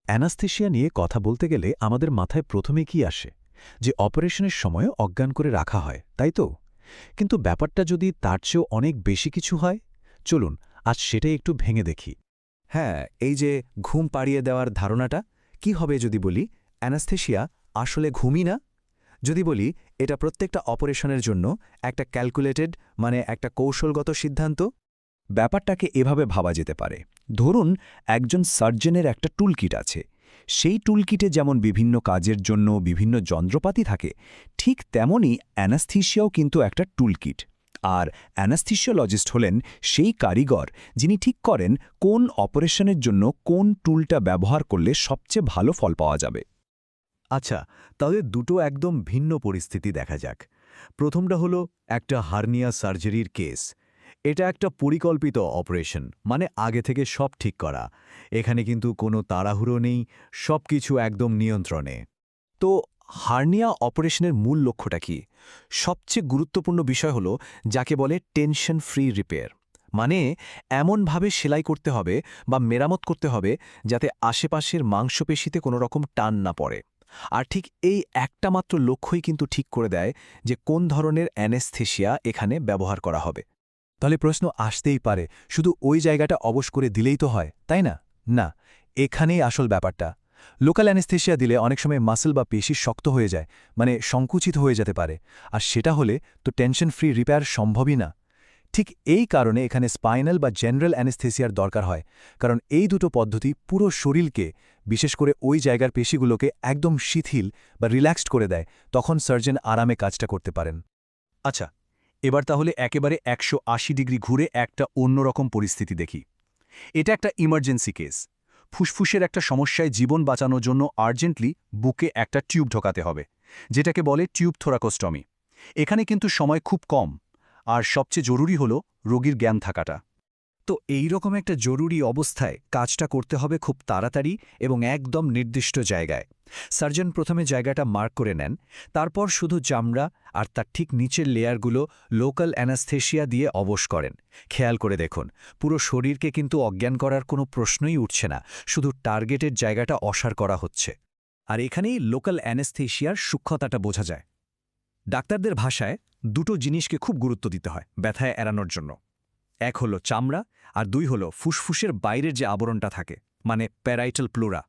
Anaesthesia নিয়ে কথা বলতে গেলে আমাদের মাথায় প্রথমে কি আসে যে অপারেশনের সময় অজ্ঞান করে রাখা হয় তাই তো? কিন্তু ব্যাপারটা যদি তার চেয়েও অনেক বেশি কিছু হয়, চলুন আজ সেটাই একটু ভেঙে দেখি। হ্যাঁ, এই যে ঘুম পাড়িয়ে দেওয়ার ধারণাটা, কি হবে যদি বলি অ্যানাস্থেশিয়া আসলে ঘুমই না? যদি বলি এটা প্রত্যেকটা অপারেশনের জন্য একটা ক্যালকুলেটেড একটা কৌশলগত সিদ্ধান্ত। ব্যাপারটাকে এভাবে ভাবা যেতে পারে। ধরুন একজন সার্জনের একটা টুলকিট আছে। সেই টুলকিটে যেমন বিভিন্ন কাজের জন্য বিভিন্ন যন্ত্রপাতি থাকে, ঠিক তেমনই অ্যানাস্থেশিয়াও কিন্তু একটা টুলকিট। আর অ্যানাস্থেশিওলজিস্ট হলেন সেই কারিগর যিনি ঠিক করেন কোন অপারেশনের জন্য কোন টুলটা ব্যবহার করলে সবচেয়ে ভালো ফল পাওয়া যাবে। আচ্ছা, তাহলে দুটো একদম ভিন্ন পরিস্থিতি দেখা যাক। প্রথমটা হলো একটা হার্নিয়া সার্জারির কেস। এটা একটা পরিকল্পিত অপারেশন, আগে থেকে সব ঠিক করা। এখানে কিন্তু কোনো তাড়াহুড়ো নেই, সবকিছু একদম নিয়ন্ত্রণে। তো হার্নিয়া অপারেশনের মূল লক্ষ্যটা কি? সবচেয়ে গুরুত্বপূর্ণ বিষয় হলো যাকে বলে টেনশন ফ্রি রিপেয়ার। এমনভাবে সেলাই করতে হবে বা মেরামত করতে হবে যাতে আশেপাশের মাংসপেশিতে কোনো রকম টান না পড়ে। আর ঠিক এই একটা মাত্র লক্ষ্যই কিন্তু ঠিক করে দেয় যে কোন ধরনের অ্যানেস্থেশিয়া এখানে ব্যবহার করা হবে। তাহলে প্রশ্ন আসতেই পারে, শুধু ওই জায়গাটা অবশ করে দিলেই তো হয়, তাই না? না, এখানেই আসল ব্যাপারটা। লোকাল অ্যানেস্থেশিয়া দিলে অনেক সময় মাসল বা পেশি শক্ত হয়ে যায়, সংকুচিত হয়ে যেতে পারে। আর সেটা হলে তো টেনশন ফ্রি রিপেয়ার সম্ভবই না। ঠিক এই কারণে এখানে স্পাইনাল বা জেনারেল অ্যানেস্থেসিয়ার দরকার হয়, কারণ এই দুটো পদ্ধতি পুরো শরীরকে, বিশেষ করে ওই জায়গার পেশিগুলোকে একদম শিথিল বা রিল্যাক্সড করে দেয়। তখন সার্জন আরামে কাজটা করতে পারেন। আচ্ছা, এবার তাহলে একেবারে ১৮০ ডিগ্রি ঘুরে একটা অন্যরকম পরিস্থিতি দেখি। এটা একটা ইমার্জেন্সি কেস। ফুসফুসের একটা সমস্যায় জীবন বাঁচানোর জন্য আর্জেন্টলি বুকে একটা টিউব ঢোকাতে হবে, যেটাকে বলে টিউব থোরাকোস্টমি। এখানে কিন্তু সময় খুব কম, আর সবচেয়ে জরুরি হলো রোগীর জ্ঞান থাকাটা। তো এই রকম একটা জরুরি অবস্থায় কাজটা করতে হবে খুব তাড়াতাড়ি এবং একদম নির্দিষ্ট জায়গায়। সার্জন প্রথমে জায়গাটা মার্ক করে নেন, তারপর শুধু চামড়া আর তার ঠিক নিচের লেয়ারগুলো লোকাল অ্যানাস্থেশিয়া দিয়ে অবশ করেন। খেয়াল করে দেখুন, পুরো শরীরকে কিন্তু অজ্ঞান করার কোনো প্রশ্নই উঠছে না, শুধু টার্গেটের জায়গাটা অসার করা হচ্ছে। আর এখানেই লোকাল অ্যানাস্থেশিয়ার সূক্ষ্মতাটা বোঝা যায়। ডাক্তারদের ভাষায় দুটো জিনিসকে খুব গুরুত্ব দিতে হয় ব্যথায় এড়ানোর জন্য। এক হলো চামড়া, আর দুই হলো ফুসফুসের বাইরের যে আবরণটা থাকে, প্যারাইটাল প্লুরা।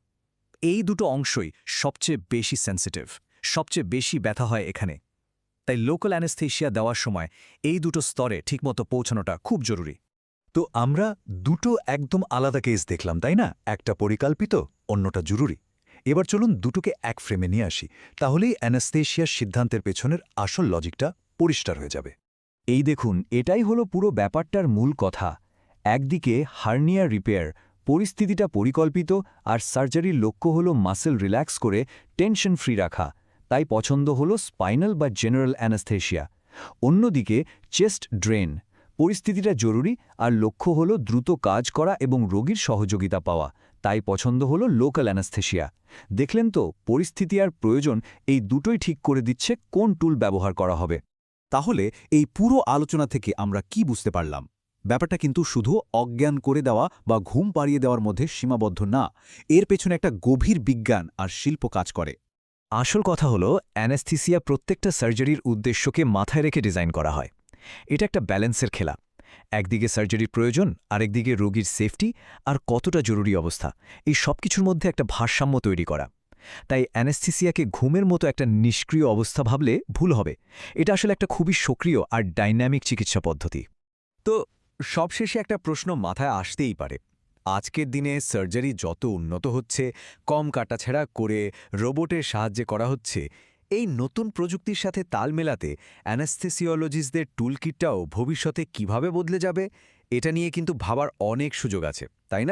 এই দুটো অংশই সবচেয়ে বেশি সেন্সিটিভ, সবচেয়ে বেশি ব্যথা হয় এখানে। তাই লোকাল অ্যানেস্থেশিয়া দেওয়ার সময় এই দুটো স্তরে ঠিকমতো পৌঁছানোটা খুব জরুরি। তো আমরা দুটো একদম আলাদা কেস দেখলাম, তাই না? একটা পরিকল্পিত, অন্যটা জরুরি। এবার চলুন দুটোকে এক ফ্রেমে নিয়ে আসি, তাহলেই অ্যানাস্থেশিয়ার সিদ্ধান্তের পেছনের আসল লজিকটা পরিষ্কার হয়ে যাবে। এই দেখুন, এটাই হলো পুরো ব্যাপারটার মূল কথা। একদিকে হার্নিয়া রিপেয়ার, পরিস্থিতিটা পরিকল্পিত, আর সার্জারির লক্ষ্য হলো মাসেল রিল্যাক্স করে টেনশন ফ্রি রাখা। তাই পছন্দ হলো স্পাইনাল বা জেনারেল অ্যানাস্থেশিয়া। অন্যদিকে চেস্ট ড্রেন, পরিস্থিতিটা জরুরি আর লক্ষ্য হলো দ্রুত কাজ করা এবং রোগীর সহযোগিতা পাওয়া। তাই পছন্দ হলো লোকাল অ্যানাস্থেশিয়া। দেখলেন তো, পরিস্থিতি আর প্রয়োজন এই দুটোই ঠিক করে দিচ্ছে কোন টুল ব্যবহার করা হবে। তাহলে এই পুরো আলোচনা থেকে আমরা কি বুঝতে পারলাম? ব্যাপারটা কিন্তু শুধু অজ্ঞান করে দেওয়া বা ঘুম পাড়িয়ে দেওয়ার মধ্যে সীমাবদ্ধ না, এর পেছনে একটা গভীর বিজ্ঞান আর শিল্প কাজ করে। আসল কথা হলো, অ্যানেস্থেসিয়া প্রত্যেকটা সার্জারির উদ্দেশ্যকে মাথায় রেখে ডিজাইন করা হয়। এটা একটা ব্যালেন্সের খেলা। একদিকে সার্জারির প্রয়োজন, আরেকদিকে রোগীর সেফটি আর কতটা জরুরি অবস্থা, এই সব কিছুর মধ্যে একটা ভারসাম্য তৈরি করা। তাই অ্যানেস্থেসিয়াকে ঘুমের মতো একটা নিষ্ক্রিয় অবস্থা ভাবলে ভুল হবে। এটা আসলে একটা খুবই সক্রিয় আর ডাইনামিক চিকিৎসা পদ্ধতি। তো সবশেষে একটা প্রশ্ন মাথায় আসতেই পারে। আজকের দিনে সার্জারি যত উন্নত হচ্ছে, কম কাটাছেঁড়া করে রোবটের সাহায্যে করা হচ্ছে, এই নতুন প্রযুক্তির সাথে তাল মেলাতে অ্যানাস্থেসিওলজিস্টদের টুলকিটটাও ভবিষ্যতে কিভাবে বদলে যাবে, এটা নিয়ে কিন্তু ভাবার অনেক সুযোগ আছে, তাই না?